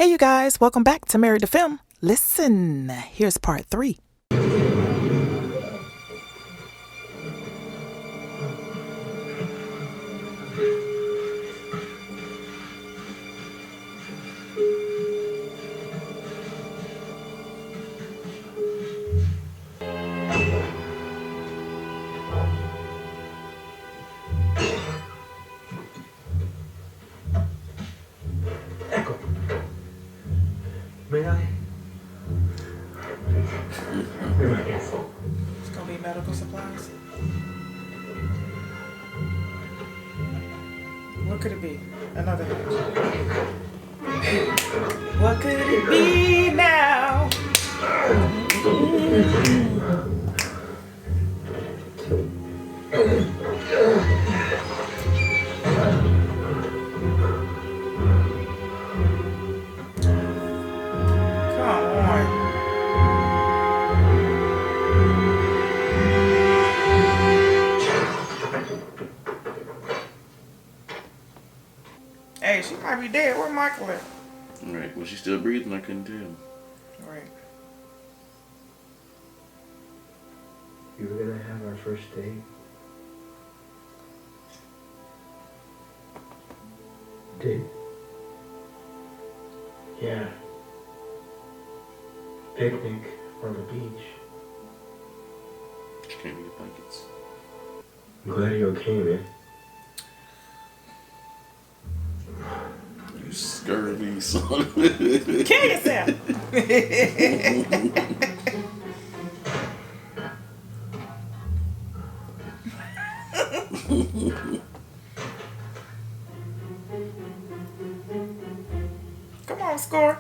Hey you guys, welcome back to Married to Film. Listen, here's part 3. Ecco. May I? It's gonna be medical supplies. What could it be? Another match. What could it be now? Hey, she might be dead. Where Michael at? Right. Was she still breathing? I couldn't tell. Right. You were gonna have our first date? Date? Yeah. Picnic on the beach. She can't get blankets. I'm glad you're okay, man. You scurvy son. Kill yourself. Come on, score.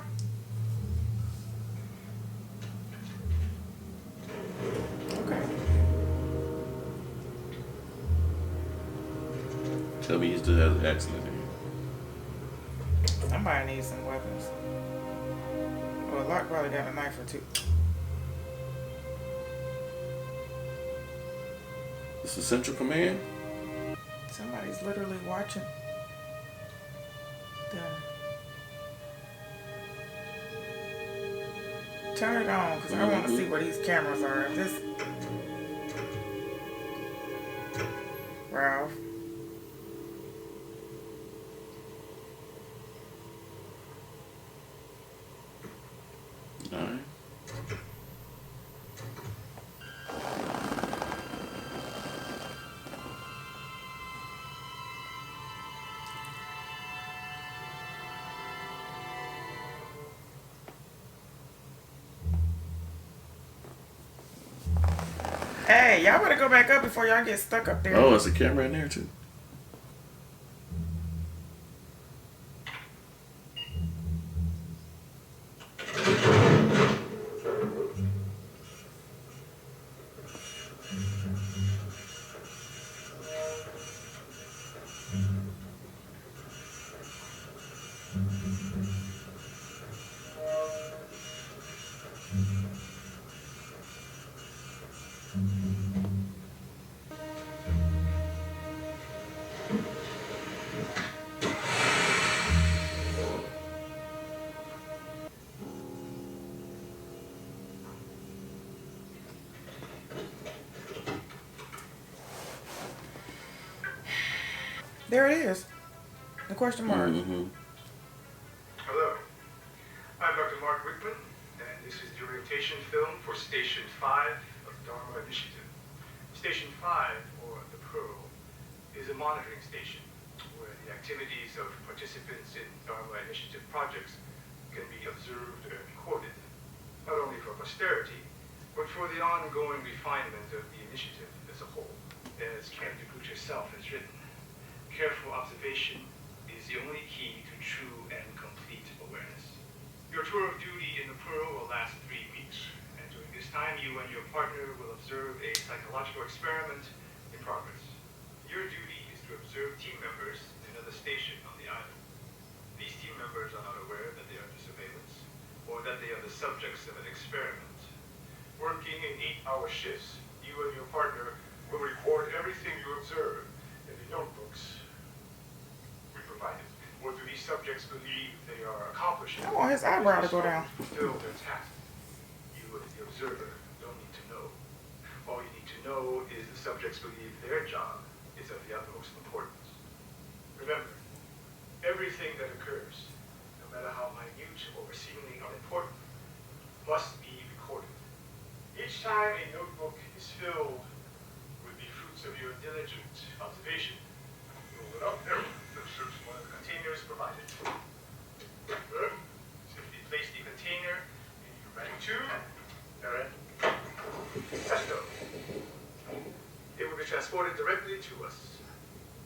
Okay. Tell me he still has an accident. Somebody needs some weapons. Well, Locke probably got a knife or two. This is Central Command? Somebody's literally watching them. Turn it on, because I want to see where these cameras are. If this... Ralph. Alright. Hey, y'all better go back up before y'all get stuck up there. Oh, there's a camera in there too. There it is. The question mark. Hello, I'm Dr. Mark Wickman, and this is the orientation film for Station 5 of Dharma Initiative. Station 5, or the Pearl, is a monitoring station where the activities of participants in Dharma Initiative projects can be observed and recorded, not only for posterity, but for the ongoing refinement of the initiative as a whole. As Kent DeGroote herself has written, careful observation is the only key to true and complete awareness. Your tour of duty in the Pearl will last 3 weeks, and during this time you and your partner will observe a psychological experiment in progress. Your duty is to observe team members in another station on the island. These team members are not aware that they are under surveillance, or that they are the subjects of an experiment. Working in 8-hour shifts, you and your partner will record everything you observe in the notebooks we provided. We'll do these subjects believe they are accomplishing. I want his eyebrow to go down. Fulfill their task. You, as the observer, don't need to know. All you need to know is the subjects believe their job is of the utmost importance. Remember, everything that occurs, no matter how minute or seemingly unimportant, must be recorded. Each time a notebook is filled with the fruits of your diligent observation, roll it up. There, search one of the containers provided. Good. Simply place the container in your writing tube. Alright. Presto. It will be transported directly to us.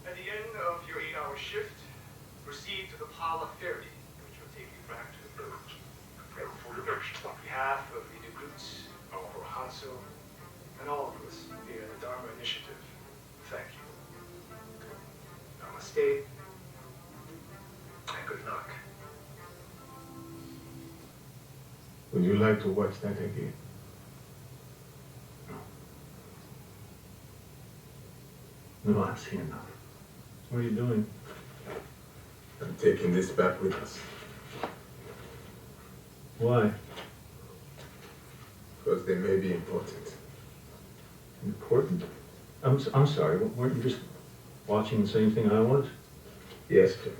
At the end of your 8-hour shift, proceed to the Pala ferry, which will take you back to the village. On behalf of the recruits, our Hanso, and all of us here at the Dharma Initiative, thank you. Namaste, and good luck. Would you like to watch that again? No, I've seen enough. What are you doing? I'm taking this back with us. Why? Because they may be important. Important? I'm sorry, weren't you just watching the same thing I was? Yes, Jim.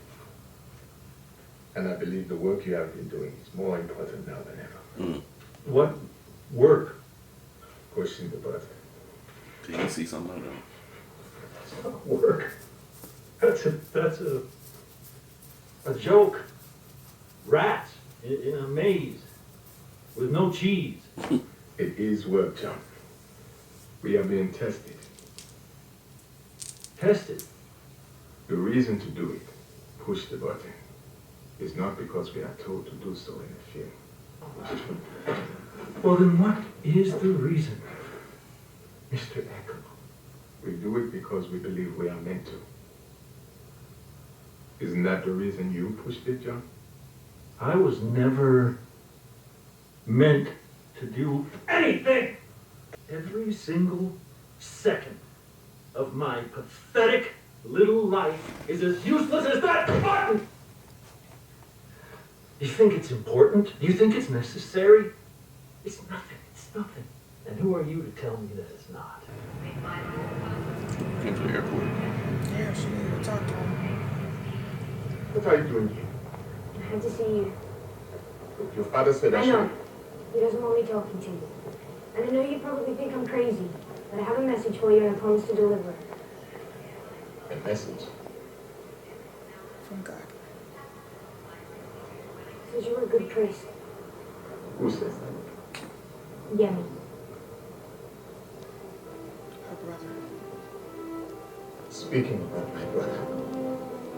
And I believe the work you have been doing is more important now than ever. What work? Pushing the button. Did you see something like that? It's not work. That's a joke. Rats in a maze with no cheese. It is work, John. We are being tested. Tested. The reason to do it, push the button, is not because we are told to do so in a film. Well, then what is the reason, Mr. Echo? We do it because we believe we are meant to. Isn't that the reason you pushed it, John? I was never meant to do anything. Every single second of my pathetic little life is as useless as that button. Do you think it's important? Do you think it's necessary? It's nothing. It's nothing. And who are you to tell me that it's not? Came to the airport. Yeah, she needed to talk to him. What are you doing here? I had to see you. Your father said I I should... know. He doesn't want me talking to you. And I know you probably think I'm crazy, but I have a message for you and I promise to deliver it. A message? From God. Says you're a good priest. Who says that? Yemi. Her brother. Speaking about my brother,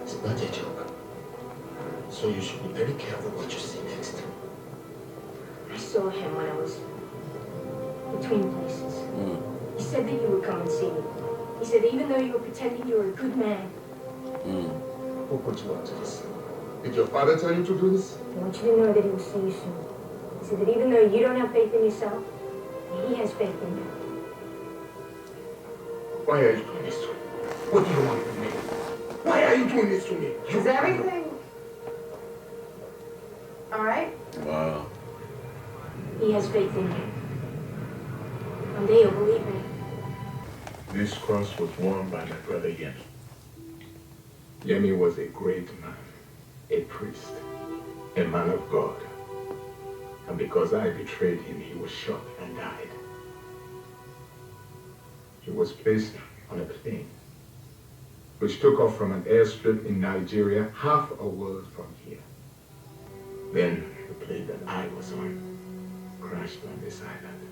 it's not a joke. So you should be very careful what you say next. I saw him when I was between places. He said that you would come and see me. He said that even though you were pretending you were a good man, Who put you onto this? Did your father tell you to do this? I want you to know that he will see you soon. He said that even though you don't have faith in yourself, he has faith in you. Why are you doing this to me? What do you want from me? Why are you doing this to me? Is everything all right? Wow. He has faith in you. One day you'll believe me. This cross was worn by my brother Yemi. Yemi was a great man, a priest, a man of God. And because I betrayed him, he was shot and died. He was placed on a plane, which took off from an airstrip in Nigeria, half a world from here. Then the plane that I was on crashed on this island.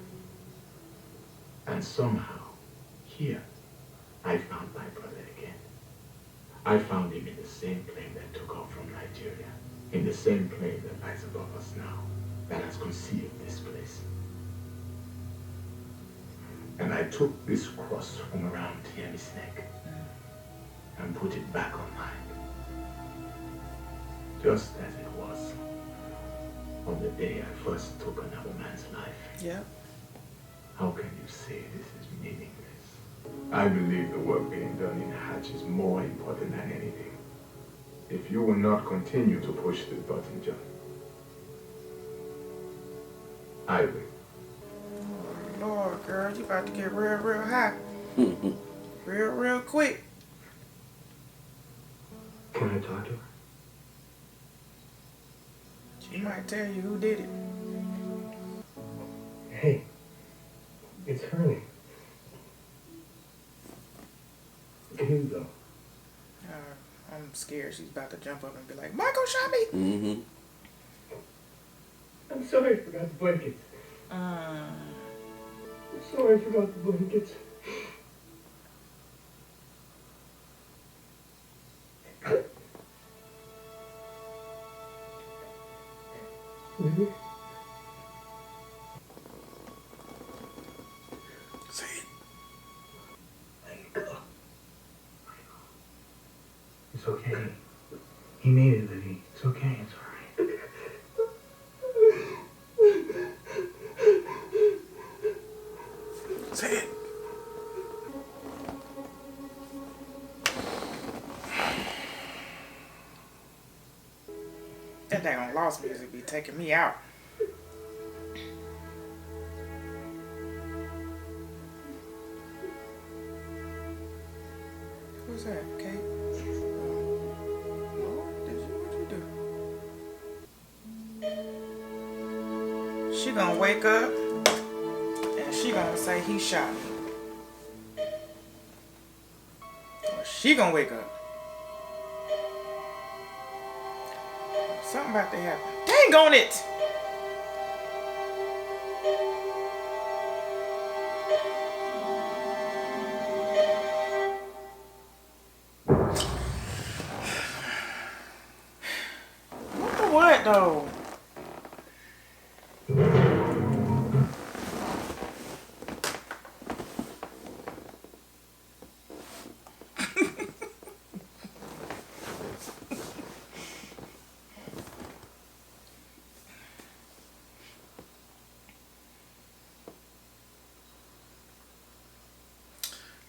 And somehow, here, I found my brother again. I found him in the same plane that took off from Nigeria, in the same plane that lies above us now, that has concealed this place. And I took this cross from around Yemi's neck and put it back on mine, just as it was on the day I first took another man's life. Yeah. How can you say this is meaningless? I believe the work being done in Hajj is more important than anything. if you will not continue to push this button, John, I will. Oh, Lord, girl, you about to get real, real high. Real, real quick. Can I talk to her? She might tell you who did it. Hey, it's Hurley. Here you go. I'm scared she's about to jump up and be like, Michael shot me. Mm-hmm. I'm sorry I forgot the blankets. I'm sorry I forgot the blankets. Really? Say it. It's okay. He made it, Libby. It's okay. It's all right. Say it. That dang lost music be taking me out. Who's that, Kate? Lord, what'd you do? She gonna wake up and she gonna say he shot me. Or she gonna wake up. Something about to happen. Dang on it! What though?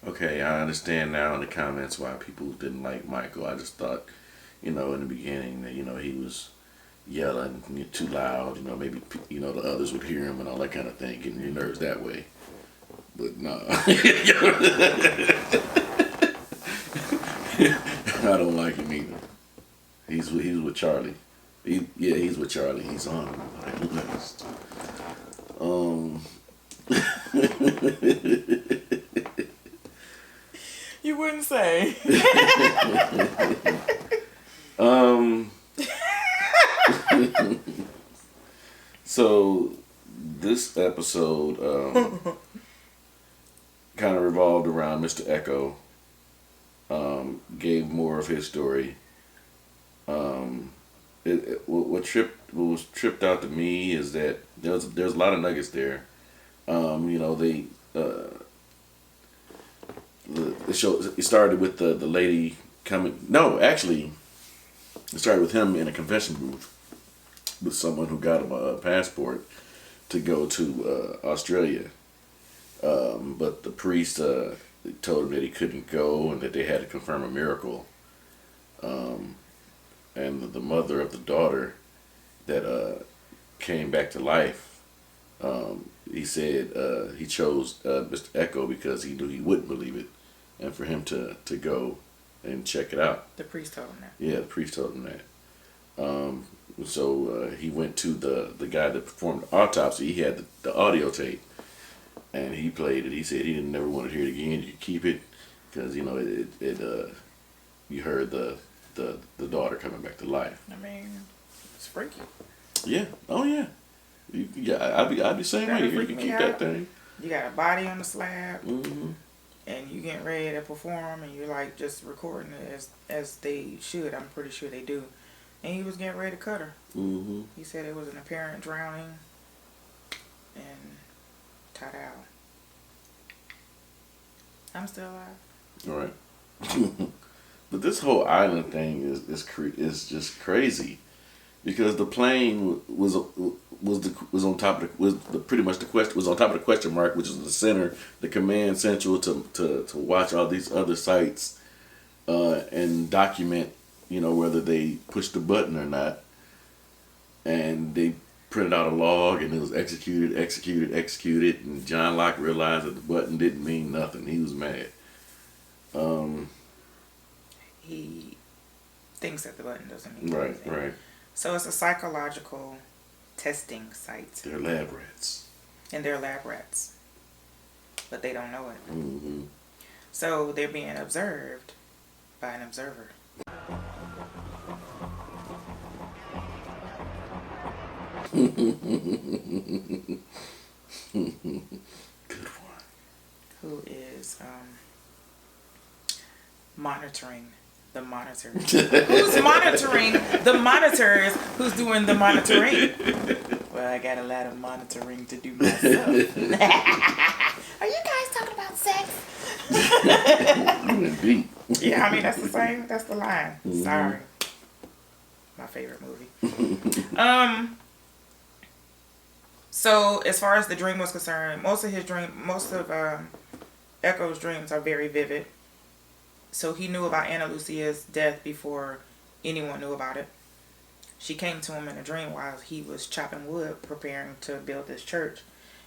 Okay, I understand now in the comments why people didn't like Michael. I just thought, in the beginning that, he was yelling too loud, maybe, the others would hear him and all that kind of thing, getting your nerves that way. But nah. I don't like him either. He's with Charlie. He's with Charlie. He's on my list. You wouldn't say. So this episode kind of revolved around Mr. Echo. Gave more of his story. What was tripped out to me is that there's a lot of nuggets there. It started with the lady coming. No, actually, it started with him in a convention booth with someone who got him a passport to go to Australia. But the priest told him that he couldn't go and that they had to confirm a miracle. And the mother of the daughter that came back to life, he said he chose Mr. Echo because he knew he wouldn't believe it, and for him to go and check it out. The priest told him that. Yeah, the priest told him that. So he went to the guy that performed the autopsy. He had the audio tape, and he played it. He said he didn't never want to hear it again. You could keep it because you heard the daughter coming back to life. I mean, it's freaky. Yeah. Oh yeah. I'd be the same way. You can keep that thing. You got a body on the slab, Mm-hmm. and you getting ready to perform, and you're like just recording it as they should. I'm pretty sure they do. And he was getting ready to cut her. Mm-hmm. He said it was an apparent drowning, and ta-da. I'm still alive. All right. But this whole island thing is just crazy, because the plane was on top of was on top of the question mark, which is the center, the command central to watch all these other sites and document you know, whether they pushed the button or not. And they printed out a log, and it was executed, and John Locke realized that the button didn't mean nothing. He was mad. He thinks that the button doesn't mean Right, anything. right. So it's a psychological testing site. They're lab rats. And they're lab rats. But they don't know it. Mm-hmm. So they're being observed by an observer. Good one. Who is monitoring the monitors. Who's monitoring the monitors? Who's doing the monitoring? Well, I got a lot of monitoring to do myself. Are you guys talking about sex? Deep. Yeah, I mean, that's the same. That's the line. Mm-hmm. Sorry. My favorite movie. So as far as the dream was concerned, most of Echo's dreams are very vivid. So he knew about Ana-Lucia's death before anyone knew about it. She came to him in a dream while he was chopping wood, preparing to build this church.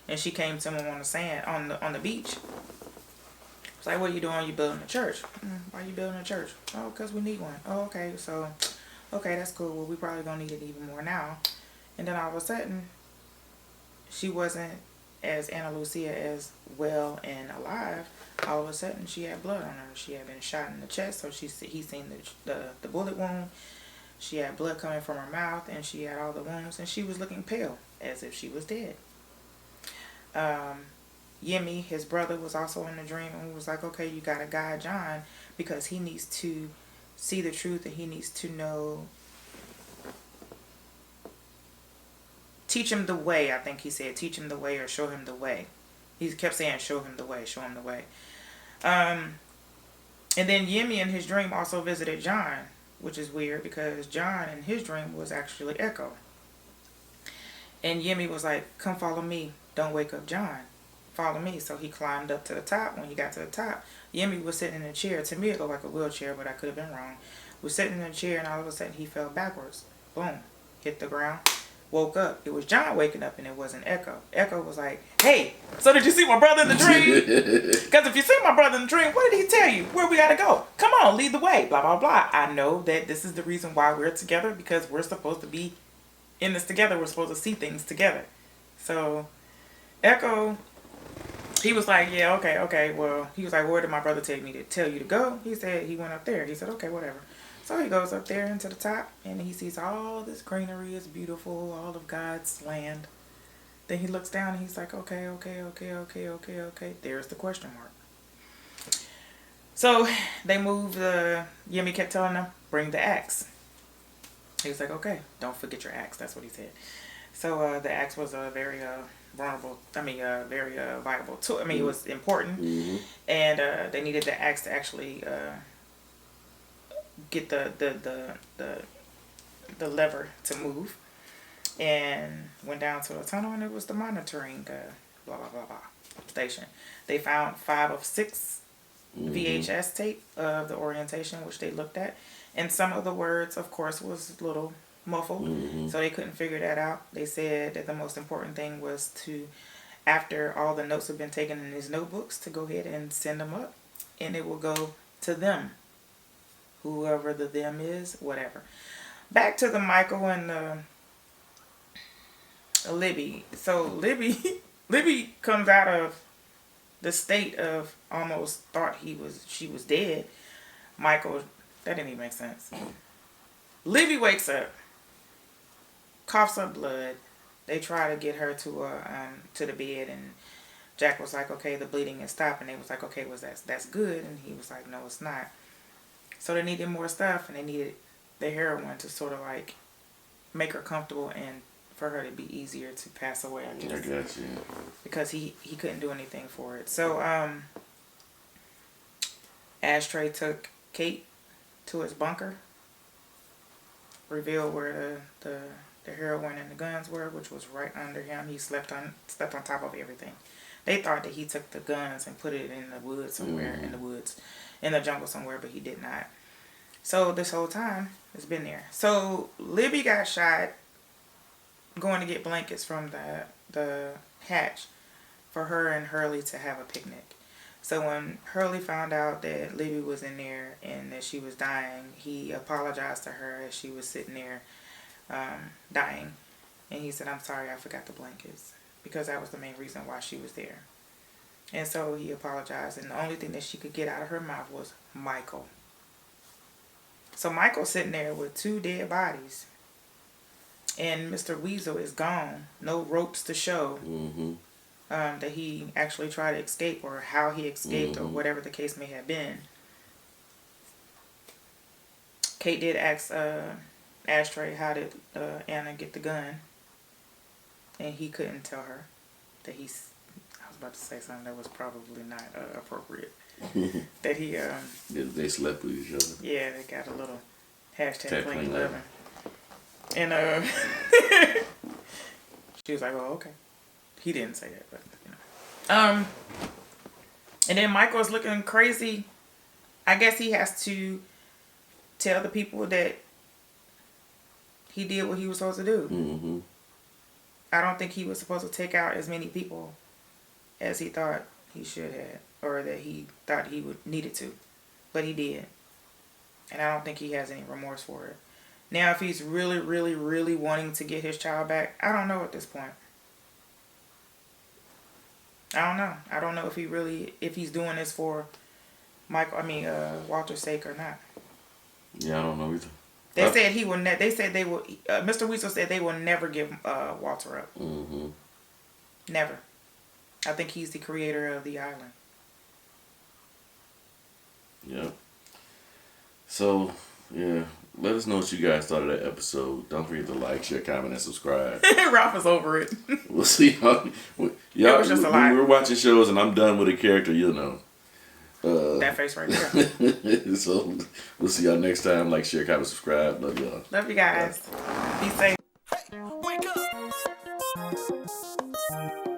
And she came to him on the sand, on the beach. It's like, what are you doing? You building a church? Why are you building a church? Oh, because we need one. Oh, okay. So, okay, that's cool. Well, we probably going to need it even more now. And then all of a sudden, she wasn't as Ana-Lucia as well and alive. All of a sudden, she had blood on her. She had been shot in the chest, so he seen the bullet wound. She had blood coming from her mouth, and she had all the wounds, and she was looking pale, as if she was dead. Yemi, his brother, was also in the dream and was like, okay, you gotta guide John because he needs to see the truth and he needs to know. Teach him the way, I think he said. Teach him the way or show him the way. He kept saying, show him the way, show him the way. And then Yemi in his dream also visited John, which is weird because John in his dream was actually Echo. And Yemi was like, come follow me. Don't wake up John. Follow me. So he climbed up to the top. When he got to the top, Yemi was sitting in a chair. To me, it looked like a wheelchair, but I could have been wrong. Was sitting in a chair, and all of a sudden, he fell backwards. Boom. Hit the ground. Woke up. It was John waking up, and it wasn't Echo. Echo was like, hey, so did you see my brother in the dream? Because if you see my brother in the dream, what did he tell you? Where we got to go? Come on, lead the way. Blah, blah, blah. I know that this is the reason why we're together, because we're supposed to be in this together. We're supposed to see things together. So Echo, he was like, yeah, okay. Well, he was like, where did my brother tell you to go? He said he went up there. He said, okay, whatever. So he goes up there into the top, and he sees all this greenery. It's beautiful, all of God's land. Then he looks down, and he's like, okay. There's the question mark. So they moved. Yemi kept telling them, bring the axe. He was like, okay, don't forget your axe. That's what he said. So the axe was a very viable tool. I mean, it was important. Mm-hmm. And they needed the axe to actually get the lever to move. And went down to the tunnel, and it was the monitoring blah blah blah station. They found 5 of 6 VHS tape of the orientation, which they looked at, and some of the words, of course, was a little muffled, so they couldn't figure that out. They said that the most important thing was to, after all the notes have been taken in his notebooks, to go ahead and send them up, and it will go to them, whoever the them is, whatever. Back to the Michael and the Libby. So Libby comes out of the state of almost thought she was dead. Michael, that didn't even make sense. Libby wakes up, coughs up blood. They try to get her to the bed, and Jack was like, okay, the bleeding is stopping. They was like, okay, that's good, and he was like, no, it's not. So they needed more stuff, and they needed the heroin to sort of like make her comfortable and for her to be easier to pass away, I guess. I guess, yeah. Because he couldn't do anything for it. So Ashtray took Kate to his bunker, revealed where the heroin and the guns were, which was right under him. He slept on top of everything. They thought that he took the guns and put it in the woods somewhere, in the jungle somewhere, but he did not. So this whole time, it's been there. So Libby got shot going to get blankets from the hatch for her and Hurley to have a picnic. So when Hurley found out that Libby was in there and that she was dying, he apologized to her as she was sitting there dying. And he said, "I'm sorry, I forgot the blankets," because that was the main reason why she was there. And so he apologized, and the only thing that she could get out of her mouth was Michael. So Michael's sitting there with 2 dead bodies. And Mr. Weasel is gone. No ropes to show that he actually tried to escape, or how he escaped, or whatever the case may have been. Kate did ask Ashtray, how did Anna get the gun? And he couldn't tell her that he's... I was about to say something that was probably not appropriate. That he... they slept with each other. Yeah, they got a little hashtag clean living. And she was like, "Oh, okay." He didn't say that, but you know. And then Michael's looking crazy. I guess he has to tell the people that he did what he was supposed to do. I don't think he was supposed to take out as many people as he thought he should have, or that he thought he would needed to, but he did. And I don't think he has any remorse for it. Now, if he's really, really, really wanting to get his child back, I don't know at this point. I don't know. I don't know if he's doing this for Walter's sake or not. Yeah, I don't know either. They said he will. They said they will. Mr. Weasel said they will never give Walter up. Never. I think he's the creator of the island. Yeah. So, yeah. Let us know what you guys thought of that episode. Don't forget to like, share, comment, and subscribe. Ralph is over it. We'll see y'all. Y'all, was just a when lie. we're watching shows and I'm done with a character, you'll know. That face right there. So, we'll see y'all next time. Like, share, comment, subscribe. Love y'all. Love you guys. Be safe. Hey, wake up.